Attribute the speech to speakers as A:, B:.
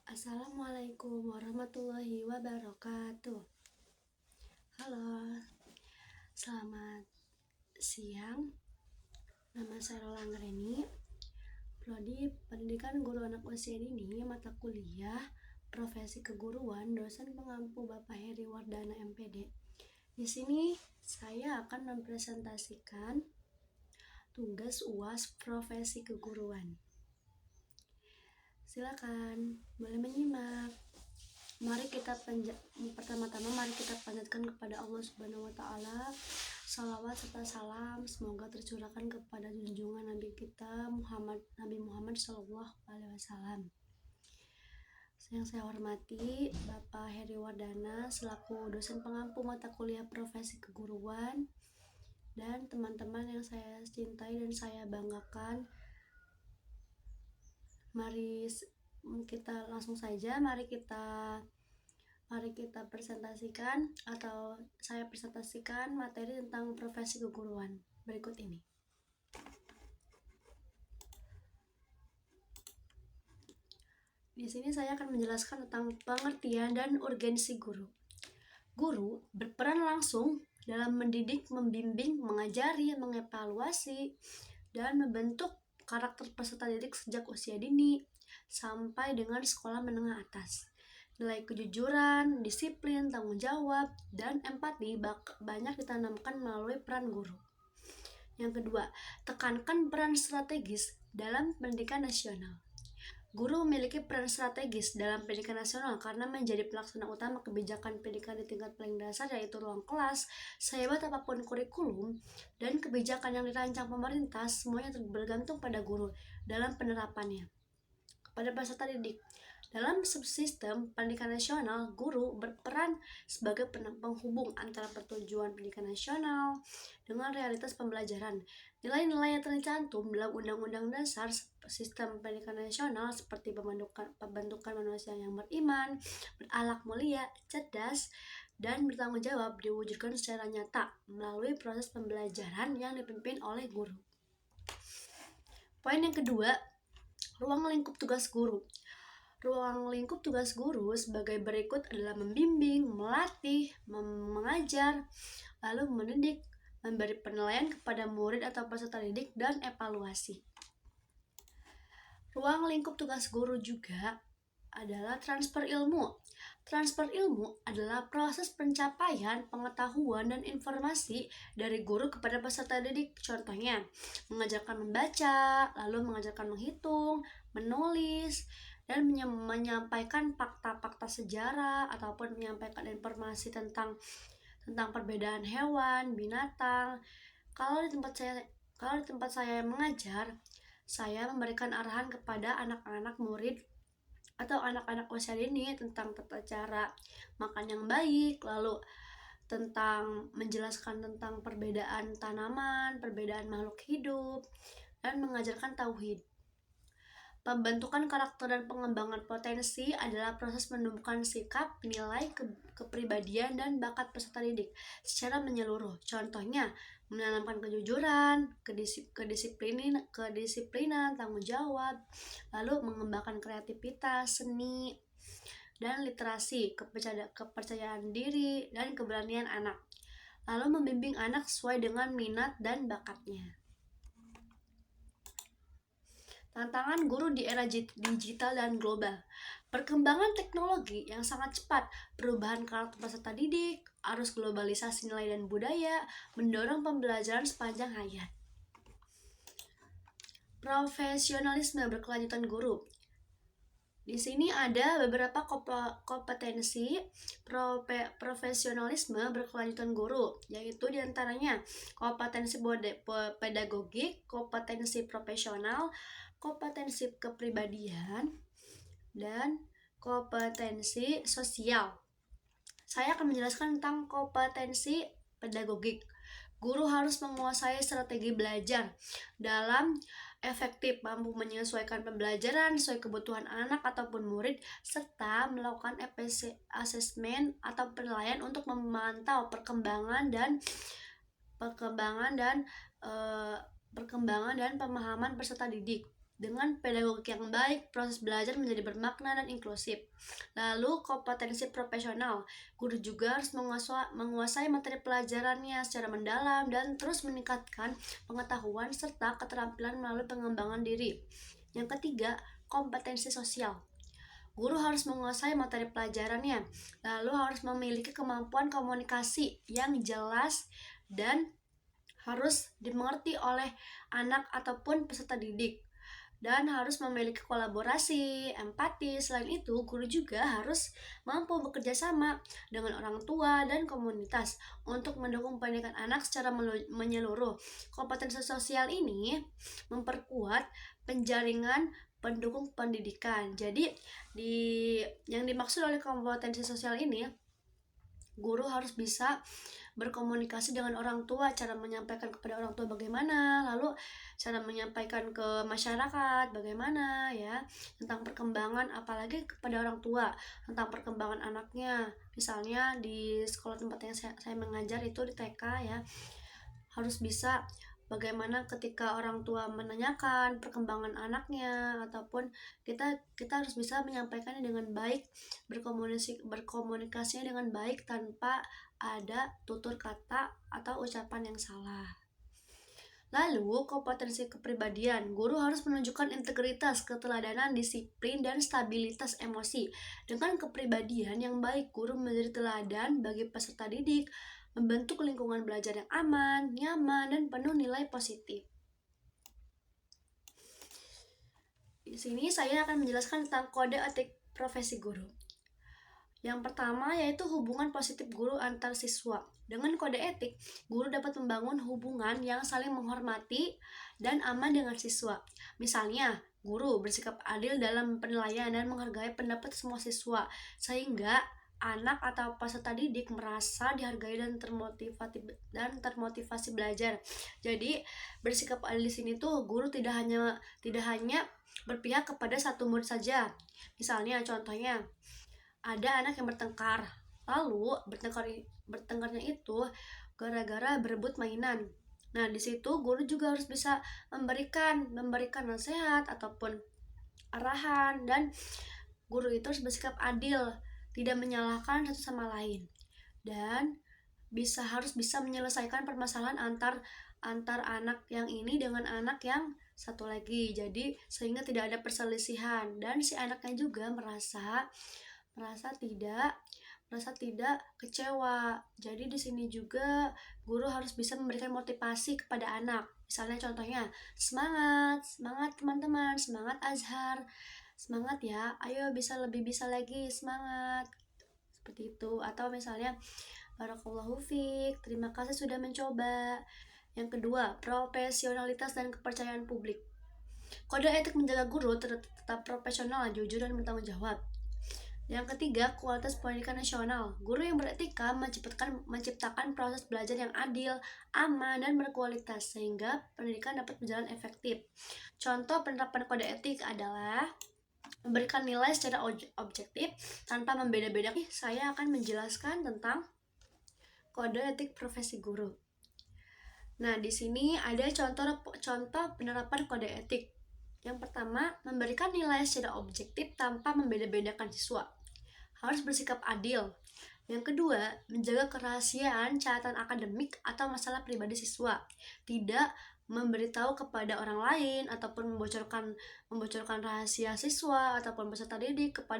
A: Assalamualaikum warahmatullahi wabarakatuh. Halo, selamat siang. Nama saya Rola Anggreni, Prodi Pendidikan Guru Anak Usia Dini, mata kuliah Profesi Keguruan, dosen pengampu Bapak Heri Wardana MPD. Di sini saya akan mempresentasikan tugas UAS Profesi Keguruan. Silakan, boleh menyimak. Pertama-tama mari kita panjatkan kepada Allah Subhanahu wa taala salawat serta salam semoga tercurahkan kepada junjungan Nabi kita Nabi Muhammad sallallahu alaihi wasallam. Yang saya hormati Bapak Heri Wardana selaku dosen pengampu mata kuliah Profesi Keguruan, dan teman-teman yang saya cintai dan saya banggakan. Mari kita langsung saja, mari kita presentasikan atau saya presentasikan materi tentang profesi keguruan berikut ini. Di sini saya akan menjelaskan tentang pengertian dan urgensi guru. Guru berperan langsung dalam mendidik, membimbing, mengajari, mengevaluasi, dan membentuk karakter peserta didik sejak usia dini sampai dengan sekolah menengah atas. Nilai kejujuran, disiplin, tanggung jawab, dan empati banyak ditanamkan melalui peran guru. Yang kedua, tekankan peran strategis dalam pendidikan nasional. Guru memiliki peran strategis dalam pendidikan nasional karena menjadi pelaksana utama kebijakan pendidikan di tingkat paling dasar, yaitu ruang kelas. Sehebat apapun kurikulum dan kebijakan yang dirancang pemerintah, semuanya bergantung pada guru dalam penerapannya kepada peserta didik. Dalam subsistem pendidikan nasional, guru berperan sebagai penghubung antara pertujuan pendidikan nasional dengan realitas pembelajaran. Nilai-nilai yang tercantum dalam Undang-Undang Dasar Sistem Pendidikan Nasional seperti pembentukan manusia yang beriman, berakhlak mulia, cerdas, dan bertanggung jawab diwujudkan secara nyata melalui proses pembelajaran yang dipimpin oleh guru. Poin yang kedua, ruang lingkup tugas guru. Ruang lingkup tugas guru sebagai berikut adalah membimbing, melatih, mengajar, lalu mendidik, memberi penilaian kepada murid atau peserta didik, dan evaluasi. Ruang lingkup tugas guru juga adalah transfer ilmu. Transfer ilmu adalah proses pencapaian pengetahuan dan informasi dari guru kepada peserta didik. Contohnya, mengajarkan membaca, lalu mengajarkan menghitung, menulis, dan menyampaikan fakta-fakta sejarah ataupun menyampaikan informasi tentang perbedaan hewan, binatang. Kalau di tempat saya mengajar, saya memberikan arahan kepada anak-anak murid atau anak-anak usia dini tentang tata cara makan yang baik, lalu tentang menjelaskan tentang perbedaan tanaman, perbedaan makhluk hidup, dan mengajarkan tauhid. Pembentukan karakter dan pengembangan potensi adalah proses menumbuhkan sikap, nilai, kepribadian, dan bakat peserta didik secara menyeluruh. Contohnya, menanamkan kejujuran, kedisiplinan, tanggung jawab, lalu mengembangkan kreativitas, seni, dan literasi, kepercayaan diri, dan keberanian anak. Lalu membimbing anak sesuai dengan minat dan bakatnya. Tantangan guru di era digital dan global. Perkembangan teknologi yang sangat cepat, perubahan karakter peserta didik, arus globalisasi nilai dan budaya, mendorong pembelajaran sepanjang hayat. Profesionalisme berkelanjutan guru. Di sini ada beberapa kompetensi profesionalisme berkelanjutan guru, yaitu diantaranya kompetensi pedagogik, kompetensi profesional, kompetensi kepribadian, dan kompetensi sosial. Saya akan menjelaskan tentang kompetensi pedagogik. Guru harus menguasai strategi belajar dalam efektif, mampu menyesuaikan pembelajaran sesuai kebutuhan anak ataupun murid, serta melakukan asesmen atau penilaian untuk memantau perkembangan dan pemahaman peserta didik. Dengan pedagogik yang baik, proses belajar menjadi bermakna dan inklusif. Lalu, kompetensi profesional. Guru juga harus menguasai materi pelajarannya secara mendalam dan terus meningkatkan pengetahuan serta keterampilan melalui pengembangan diri. Yang ketiga, kompetensi sosial. Guru harus menguasai materi pelajarannya, lalu harus memiliki kemampuan komunikasi yang jelas dan harus dimengerti oleh anak ataupun peserta didik, dan harus memiliki kolaborasi, empati. Selain itu, guru juga harus mampu bekerja sama dengan orang tua dan komunitas untuk mendukung pendidikan anak secara menyeluruh. Kompetensi sosial ini memperkuat penjaringan pendukung pendidikan. Jadi, yang dimaksud oleh kompetensi sosial ini, guru harus bisa berkomunikasi dengan orang tua, cara menyampaikan kepada orang tua bagaimana, lalu cara menyampaikan ke masyarakat bagaimana ya, tentang perkembangan, apalagi kepada orang tua tentang perkembangan anaknya. Misalnya di sekolah tempat yang saya mengajar itu di TK ya, harus bisa bagaimana ketika orang tua menanyakan perkembangan anaknya, ataupun kita harus bisa menyampaikannya dengan baik, berkomunikasinya dengan baik tanpa ada tutur kata atau ucapan yang salah. Lalu, kompetensi kepribadian. Guru harus menunjukkan integritas, keteladanan, disiplin, dan stabilitas emosi. Dengan kepribadian yang baik, guru menjadi teladan bagi peserta didik, membentuk lingkungan belajar yang aman, nyaman, dan penuh nilai positif. Di sini saya akan menjelaskan tentang kode etik profesi guru. Yang pertama yaitu hubungan positif guru antar siswa. Dengan kode etik, guru dapat membangun hubungan yang saling menghormati dan aman dengan siswa. Misalnya, guru bersikap adil dalam penilaian dan menghargai pendapat semua siswa, sehingga anak atau peserta didik merasa dihargai dan termotivasi belajar. Jadi, bersikap adil di sini tuh guru tidak hanya berpihak kepada satu murid saja. Misalnya, contohnya, ada anak yang bertengkar, lalu bertengkarnya itu gara-gara berebut mainan. Nah, di situ guru juga harus bisa memberikan nasihat ataupun arahan, dan guru itu harus bersikap adil, tidak menyalahkan satu sama lain, dan harus bisa menyelesaikan permasalahan antar anak yang ini dengan anak yang satu lagi. Jadi sehingga tidak ada perselisihan, dan si anaknya juga merasa tidak kecewa. Jadi di sini juga guru harus bisa memberikan motivasi kepada anak. Misalnya contohnya, semangat teman-teman, semangat Azhar, semangat ya, ayo lebih bisa lagi, semangat. Seperti itu. Atau misalnya, barakallahu fiik, terima kasih sudah mencoba. Yang kedua, profesionalitas dan kepercayaan publik. Kode etik menjaga guru tetap profesional, jujur, dan bertanggung jawab. Yang ketiga, kualitas pendidikan nasional. Guru yang beretika menciptakan proses belajar yang adil, aman, dan berkualitas, sehingga pendidikan dapat berjalan efektif. Contoh penerapan kode etik adalah memberikan nilai secara objektif tanpa membeda-bedakan. Saya akan menjelaskan tentang kode etik profesi guru. Nah, di sini ada contoh penerapan kode etik. Yang pertama, memberikan nilai secara objektif tanpa membeda-bedakan siswa. Harus bersikap adil. Yang kedua, menjaga kerahasiaan catatan akademik atau masalah pribadi siswa. Tidak memberitahu kepada orang lain ataupun membocorkan rahasia siswa ataupun peserta didik kepada